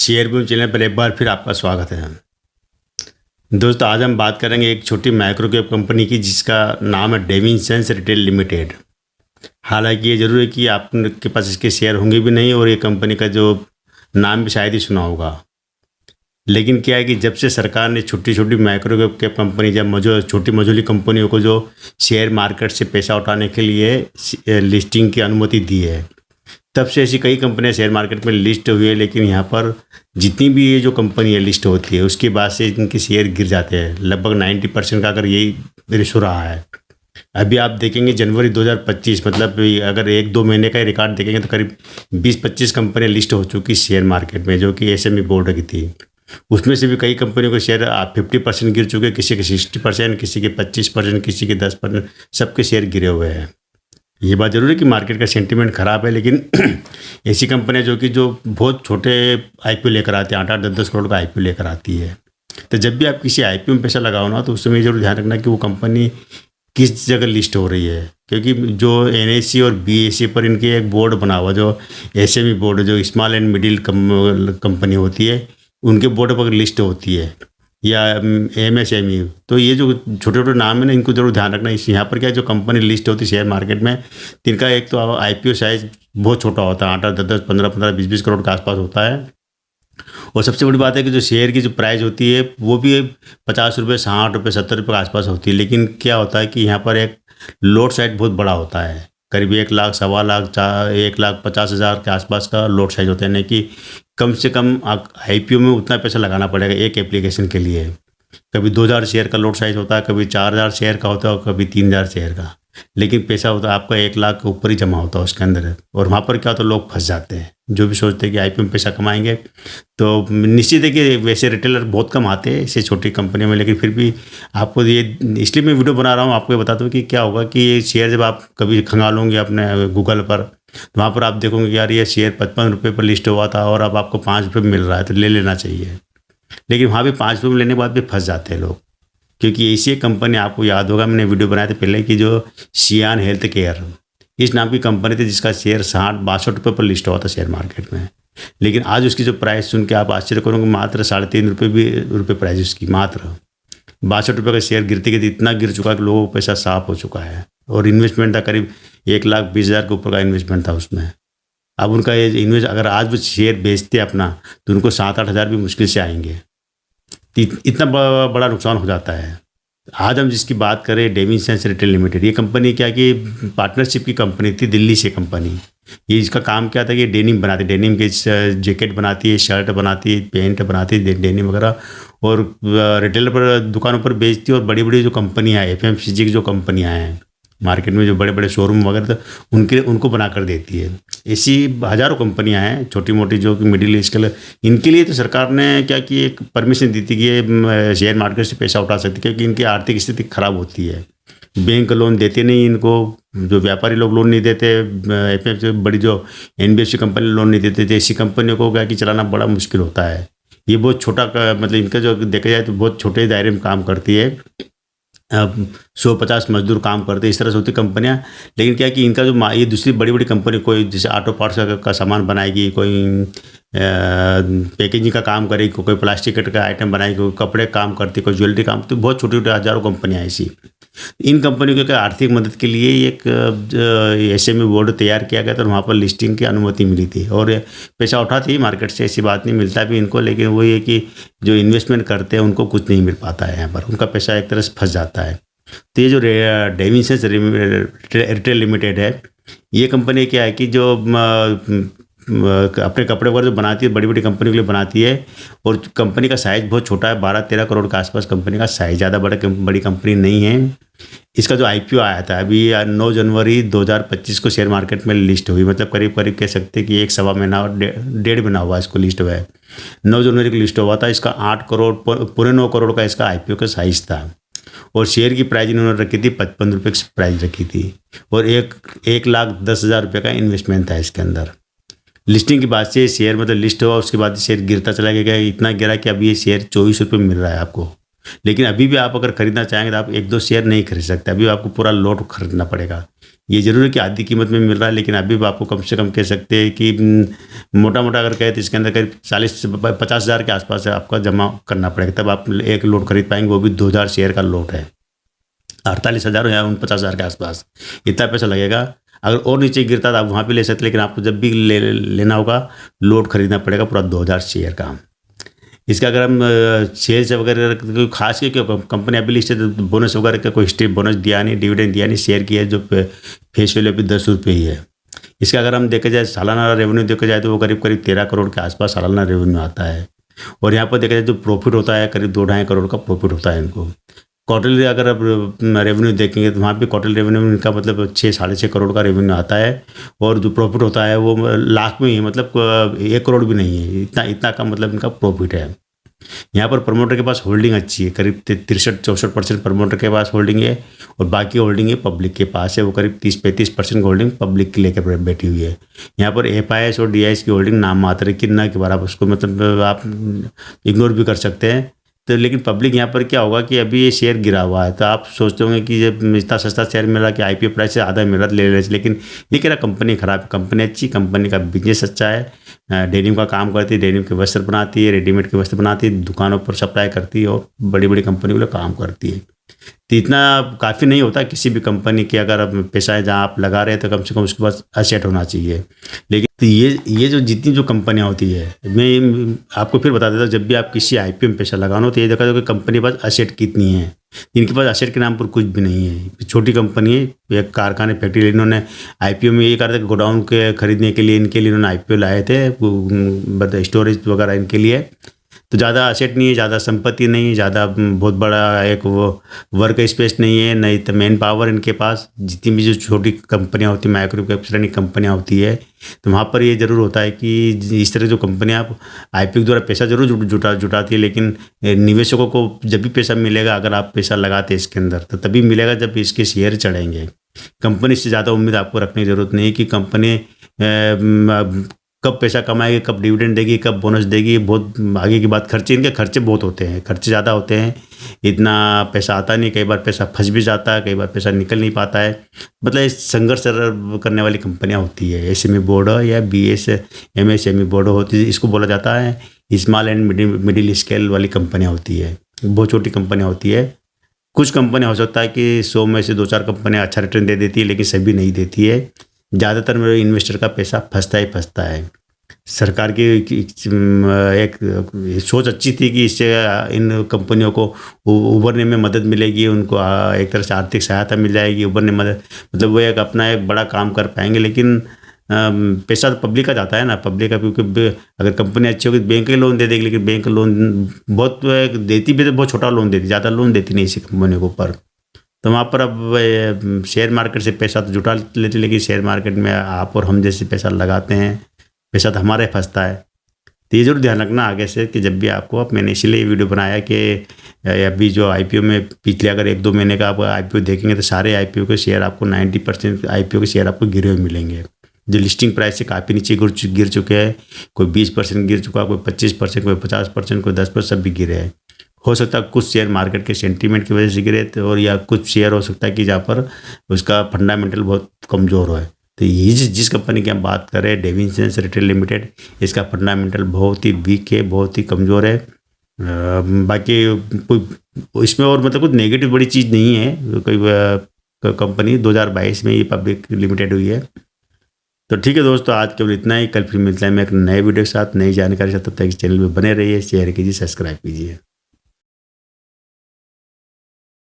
Share boom channel पर एक बार फिर आपका स्वागत है। दोस्तों, आज हम बात करेंगे एक छोटी माइक्रो कैप कंपनी की जिसका नाम है डेविनसेंस रिटेल लिमिटेड। हालांकि ये ज़रूर है कि आपके पास इसके शेयर होंगे भी नहीं और ये कंपनी का जो नाम भी शायद ही सुना होगा। लेकिन क्या है कि जब से सरकार ने छोटी छोटी माइक्रो कैप कंपनी जब छोटी मझोली कंपनियों को जो शेयर मार्केट से पैसा उठाने के लिए लिस्टिंग की अनुमति दी है, तब से ऐसी कई कंपनियां शेयर मार्केट में लिस्ट हुई है। लेकिन यहाँ पर जितनी भी ये जो कंपनी है लिस्ट होती है उसके बाद से इनके शेयर गिर जाते हैं। लगभग 90% का अगर यही रेशो रहा है। अभी आप देखेंगे जनवरी 2025, मतलब अगर 1-2 महीने का रिकॉर्ड देखेंगे तो करीब 20-25 कंपनियां लिस्ट हो चुकी शेयर मार्केट में, जो कि एसएमई बोर्ड की थी। उसमें से भी कई कंपनियों के शेयर 50% गिर चुके, किसी के 60%, किसी के 25%, किसी के 10%, सबके शेयर गिरे हुए हैं। ये बात जरूर है कि मार्केट का सेंटीमेंट ख़राब है, लेकिन ऐसी कंपनियां जो बहुत छोटे आईपीओ लेकर आते हैं, 8-8, 10-10 करोड़ का आईपीओ लेकर आती है। तो जब भी आप किसी आईपीओ में पैसा लगाओ ना, तो उस समय जरूर ध्यान रखना कि वो कंपनी किस जगह लिस्ट हो रही है। क्योंकि जो एनएससी और बीएससी पर इनके एक बोर्ड बना हुआ, जो एसएमई बोर्ड, जो स्मॉल एंड मिडिल कंपनी होती है, उनके बोर्ड पर लिस्ट होती है, या एमएसएमई। तो ये जो छोटे छोटे नाम है ना, इनको जरूर ध्यान रखना। इस यहाँ पर क्या है, जो कंपनी लिस्ट होती है शेयर मार्केट में, इनका एक तो आईपीओ साइज बहुत छोटा होता है, 8-8, 10-10, 15-15, 20-20 करोड़ के आसपास होता है। और सबसे बड़ी बात है कि जो शेयर की जो प्राइस होती है वो भी 50 रुपये, 60 रुपये, 70 रुपये के आसपास होती है। लेकिन क्या होता है कि यहाँ पर एक लोड साइज बहुत बड़ा होता है, करीब 1 लाख, 1.25 लाख, 1,50,000 के आसपास का लोड साइज होता है। यानी कि कम से कम आईपीओ में उतना पैसा लगाना पड़ेगा एक एप्लीकेशन के लिए। कभी 2,000 शेयर का लोड साइज होता है, कभी 4,000 शेयर का होता है, और कभी 3,000 शेयर का। लेकिन पैसा होता है आपका 1 लाख के ऊपर ही जमा होता है उसके अंदर। और वहाँ पर क्या होता है, लोग फंस जाते हैं जो भी सोचते हैं कि आईपीओ में पैसा कमाएंगे। तो निश्चित है कि वैसे रिटेलर बहुत कम आते हैं ऐसे छोटी कंपनियों में, लेकिन फिर भी आपको ये, इसलिए मैं वीडियो बना रहा हूँ, आपको ये बताता हूँ कि क्या होगा कि ये शेयर जब आप कभी खंगालोगे अपने गूगल पर, तो वहाँ पर आप देखोगे कि यार ये शेयर 55 रुपये पर लिस्ट हुआ था और अब आपको 5 रुपये में मिल रहा है, तो ले लेना चाहिए। लेकिन वहाँ भी 5 रुपये में लेने के बाद भी फंस जाते हैं लोग। क्योंकि ऐसी एक कंपनी, आपको याद होगा मैंने वीडियो बनाया था पहले कि जो सियान हेल्थ केयर, इस नाम की कंपनी थी, जिसका शेयर 60-62 रुपये पर लिस्ट हुआ था शेयर मार्केट में। लेकिन आज उसकी जो प्राइस सुन के आप आश्चर्य करोगे, मात्र 3.5 रुपये प्राइस उसकी, मात्र 62 रुपये का शेयर गिरते गिरते इतना गिर चुका है कि लोगों को पैसा साफ हो चुका है। और इन्वेस्टमेंट था करीब 1,20,000 के ऊपर का इन्वेस्टमेंट था उसमें। अब उनका ये अगर आज वो शेयर बेचते अपना, तो उनको 7-8 हज़ार भी मुश्किल से आएंगे। इतना बड़ा नुकसान हो जाता है। आज हम जिसकी बात करें, डेविनसेंस रिटेल लिमिटेड, ये कंपनी क्या कि पार्टनरशिप की कंपनी थी, दिल्ली से कंपनी। ये इसका काम क्या था कि डेनिम बनाती, डेनिम के जैकेट बनाती है, शर्ट बनाती है, पैंट बनाती है, डेनिम वगैरह, और रिटेलर पर, दुकानों पर बेचती है। और बड़ी बड़ी जो कंपनियाँ हैं, एफएमसीजी की जो कंपनियाँ हैं मार्केट में, जो बड़े बड़े शोरूम वगैरह, तो उनको बना कर देती है। ऐसी हज़ारों कंपनियां हैं छोटी मोटी, जो कि मिडिल स्केल। इनके लिए तो सरकार ने क्या कि एक परमिशन दी थी कि ये शेयर मार्केट से पैसा उठा सकती है, क्योंकि इनकी आर्थिक स्थिति खराब होती है। बैंक लोन देते नहीं इनको, जो व्यापारी लोग लोन नहीं देते, एफएमसी बड़ी जो एनबीएफसी कंपनी लोन नहीं देते, तो ऐसी कंपनियों को क्या कि चलाना बड़ा मुश्किल होता है। ये बहुत छोटा, मतलब इनका जो देखा जाए तो बहुत छोटे दायरे में काम करती है। 100-50 मजदूर काम करते हैं, इस तरह से होती कंपनियां। लेकिन क्या कि इनका जो ये दूसरी बड़ी बड़ी कंपनी, कोई जैसे ऑटो पार्ट्स का सामान बनाएगी, कोई पैकेजिंग का काम करेगी, कोई प्लास्टिक का आइटम बनाएगी, कोई कपड़े काम करती, कोई ज्वेलरी काम, तो बहुत छोटी छोटी हज़ारों कंपनियां ऐसी। इन कंपनियों के आर्थिक मदद के लिए एक एसएमई बोर्ड तैयार किया गया था, और वहाँ पर लिस्टिंग की अनुमति मिली थी। और पैसा उठाती है मार्केट से, ऐसी बात नहीं, मिलता भी इनको। लेकिन वही है कि जो इन्वेस्टमेंट करते हैं उनको कुछ नहीं मिल पाता है, यहाँ पर उनका पैसा एक तरह से फंस जाता है। तो ये जो डेविनसेंस रिटेल लिमिटेड है, ये कंपनी क्या है कि जो अपने कपड़े वगैरह जो बनाती है, बड़ी बड़ी कंपनी के लिए बनाती है। और कंपनी का साइज़ बहुत छोटा है, 12-13 करोड़ के आसपास कंपनी का साइज़, ज़्यादा बड़ी कंपनी नहीं है। इसका जो आईपीओ आया था अभी 9 जनवरी 2025 को शेयर मार्केट में लिस्ट हुई, मतलब करीब करीब कह सकते हैं कि 1-1.25 महीना और 1.5 महीना हुआ इसको लिस्ट हुआ है। 9 जनवरी को लिस्ट हुआ था। इसका 8 करोड़, पूरे 9 करोड़ का इसका आईपीओ का साइज़ था। और शेयर की प्राइस इन्होंने रखी थी 55 रुपये की प्राइस रखी थी। और 1,10,000 रुपये का इन्वेस्टमेंट था इसके अंदर। लिस्टिंग के बाद से शेयर, मतलब लिस्ट हुआ उसके बाद शेयर गिरता चला गया, इतना गिरा कि अभी ये शेयर 24 रुपये में मिल रहा है आपको। लेकिन अभी भी आप अगर खरीदना चाहेंगे तो आप 1-2 शेयर नहीं खरीद सकते, अभी आपको पूरा लॉट खरीदना पड़ेगा। ये ज़रूर है कि आधी कीमत में मिल रहा है, लेकिन अभी भी आपको कम से कम कह सकते हैं कि मोटा मोटा अगर कहें तो इसके अंदर करीब 40 से 50,000 के आसपास आपका जमा करना पड़ेगा, तब आप एक लोट खरीद पाएंगे। वो भी 2,000 शेयर का लोट है, 48,000 या 49,000 के आसपास इतना पैसा लगेगा। अगर और नीचे गिरता तो आप वहाँ पे ले सकते, लेकिन आपको जब भी लेना होगा लोट खरीदना पड़ेगा पूरा 2,000 शेयर का। इसका अगर हम शेयर्स वगैरह कोई खास के क्यों कंपनी अभी लिस्टेड, बोनस वगैरह का कोई स्टेप बोनस दिया नहीं, डिविडेंड दिया नहीं, शेयर की है जो फेस वैल्यू अभी 10 रुपये ही है। इसका अगर हम देखा जाए सालाना रेवेन्यू देखा जाए तो वो करीब करीब 13 करोड़ के आसपास सालाना रेवेन्यू आता है। और यहाँ पर देखा जाए जो प्रॉफिट होता है करीब 2-2.5 करोड़ का प्रॉफिट होता है इनको। क्वार्टरली अगर आप रेवेन्यू देखेंगे तो वहाँ पे क्वार्टरली रेवेन्यू इनका मतलब 6-6.5 करोड़ का रेवेन्यू आता है, और जो प्रॉफिट होता है वो लाख में ही, मतलब 1 करोड़ भी नहीं है, इतना इतना का मतलब इनका प्रॉफिट है। यहाँ पर प्रमोटर के पास होल्डिंग अच्छी है, करीब 63-64% प्रमोटर के पास होल्डिंग है, और बाकी होल्डिंग है पब्लिक के पास है, वो करीब 30-35% होल्डिंग पब्लिक की लेकर बैठी हुई है। यहाँ पर FIS और DIS की होल्डिंग नाम मात्र है, कितना के बराबर, उसको मतलब आप इग्नोर भी कर सकते हैं। तो लेकिन पब्लिक यहाँ पर क्या होगा कि अभी ये शेयर गिरा हुआ है, तो आप सोचते होंगे कि जब इतना सस्ता शेयर मिल रहा कि IPO प्राइस से आधा मिल रहा ले ले, लेकिन ये कह रहा कंपनी खराब है, कंपनी अच्छी, कंपनी का बिजनेस अच्छा है, डेनिम का काम करती है, डेनिम के वस्त्र बनाती है, रेडीमेड के वस्त्र बनाती है, दुकानों पर सप्लाई करती है और बड़ी बड़ी कंपनी के काम करती है। तो इतना काफ़ी नहीं होता किसी भी कंपनी के, अगर आप पैसा है जहाँ आप लगा रहे हैं तो कम से कम उसके पास एसेट होना चाहिए। लेकिन तो ये जो जितनी जो कंपनियाँ होती है, मैं आपको फिर बता देता हूँ, जब भी आप किसी IPO में पैसा लगाना हो तो ये देखा जाए कि कंपनी के पास एसेट कितनी है। इनके पास एसेट के नाम पर कुछ भी नहीं है, छोटी कंपनी है, एक कारखाने फैक्ट्री। इन्होंने IPO में ये कहा था कि गोडाउन के खरीदने के लिए इनके लिए इन्होंने IPO लाए थे, स्टोरेज वगैरह इनके लिए। तो ज़्यादा एसेट नहीं है, ज़्यादा संपत्ति नहीं है, ज़्यादा बहुत बड़ा एक वो वर्क स्पेस नहीं है, नहीं तो मैन पावर इनके पास। जितनी भी जो छोटी कंपनियां होती हैं, माइक्रो कैप श्रेणी कंपनियां होती है, तो वहाँ पर ये ज़रूर होता है कि इस तरह जो कंपनियां IPO के द्वारा पैसा जरूर जुटाती है, लेकिन निवेशकों को जब भी पैसा मिलेगा, अगर आप पैसा लगाते हैं इसके अंदर, तो तभी मिलेगा जब इसके शेयर चढ़ेंगे। कंपनी से ज़्यादा उम्मीद आपको रखने की ज़रूरत नहीं है कि कंपनी कब पैसा कमाएगी, कब डिविडेंड देगी, कब बोनस देगी, बहुत आगे की बात। खर्चे इनके खर्चे बहुत होते हैं, खर्चे ज़्यादा होते हैं, इतना पैसा आता नहीं, कई बार पैसा फंस भी जाता है, कई बार पैसा निकल नहीं पाता है। मतलब संघर्ष करने वाली कंपनियां होती है। SME बोर्ड या MSME बोर्ड होती है, इसको बोला जाता है स्मॉल एंड मिडिल स्केल वाली कंपनियाँ होती है, बहुत छोटी कंपनियाँ होती है। कुछ कंपनियाँ हो सकता है कि 100 में से 2-4 कंपनियाँ अच्छा रिटर्न दे देती है, लेकिन सभी नहीं देती है। ज़्यादातर मेरे इन्वेस्टर का पैसा फंसता ही फंसता है। सरकार की एक सोच अच्छी थी कि इससे इन कंपनियों को उभरने में मदद मिलेगी, उनको एक तरह से आर्थिक सहायता मिल जाएगी, उभरने मदद, मतलब वो एक अपना एक बड़ा काम कर पाएंगे। लेकिन पैसा तो पब्लिक का जाता है ना, पब्लिक का, क्योंकि अगर कंपनी अच्छी होगी तो बैंक के लोन दे देगी, लेकिन बैंक लोन बहुत देती भी तो बहुत छोटा लोन देती, ज़्यादा लोन देती नहीं इसी कंपनी के ऊपर। तो वहाँ पर अब शेयर मार्केट से पैसा तो जुटा लेते, लेकिन शेयर मार्केट में आप और हम जैसे पैसा लगाते हैं, पैसा तो हमारा ही फंसता है। तो ये जरूर ध्यान रखना आगे से कि जब भी आपको, अब मैंने इसीलिए वीडियो बनाया कि अभी जो IPO में पिछले अगर 1-2 महीने का आप IPO देखेंगे तो सारे IPO के शेयर आपको 90% IPO के शेयर आपको गिरे हुए मिलेंगे, जो लिस्टिंग प्राइस से काफ़ी नीचे गिर चुके हैं। कोई 20% गिर चुका, कोई 25%, कोई 50%, कोई 10%, सब भी गिरे हैं। हो सकता है कुछ शेयर मार्केट के सेंटीमेंट की वजह से गिरे थे, और या कुछ शेयर हो सकता है कि जहाँ पर उसका फंडामेंटल बहुत कमज़ोर हो। तो ये जिस कंपनी की हम बात कर रहे हैं, डेविंसन्स रिटेल लिमिटेड, इसका फंडामेंटल बहुत ही वीक है, बहुत ही कमज़ोर है। बाकी कोई इसमें और मतलब कुछ नेगेटिव बड़ी चीज़ नहीं है। कोई कंपनी 2022 में ये पब्लिक लिमिटेड हुई है। तो ठीक है दोस्तों, आज केवल इतना ही। कल फिर मिलता है मैं एक नए वीडियो के साथ, नई जानकारी के साथ। तब तक इस चैनल में बने रहिए, शेयर कीजिए, सब्सक्राइब कीजिए।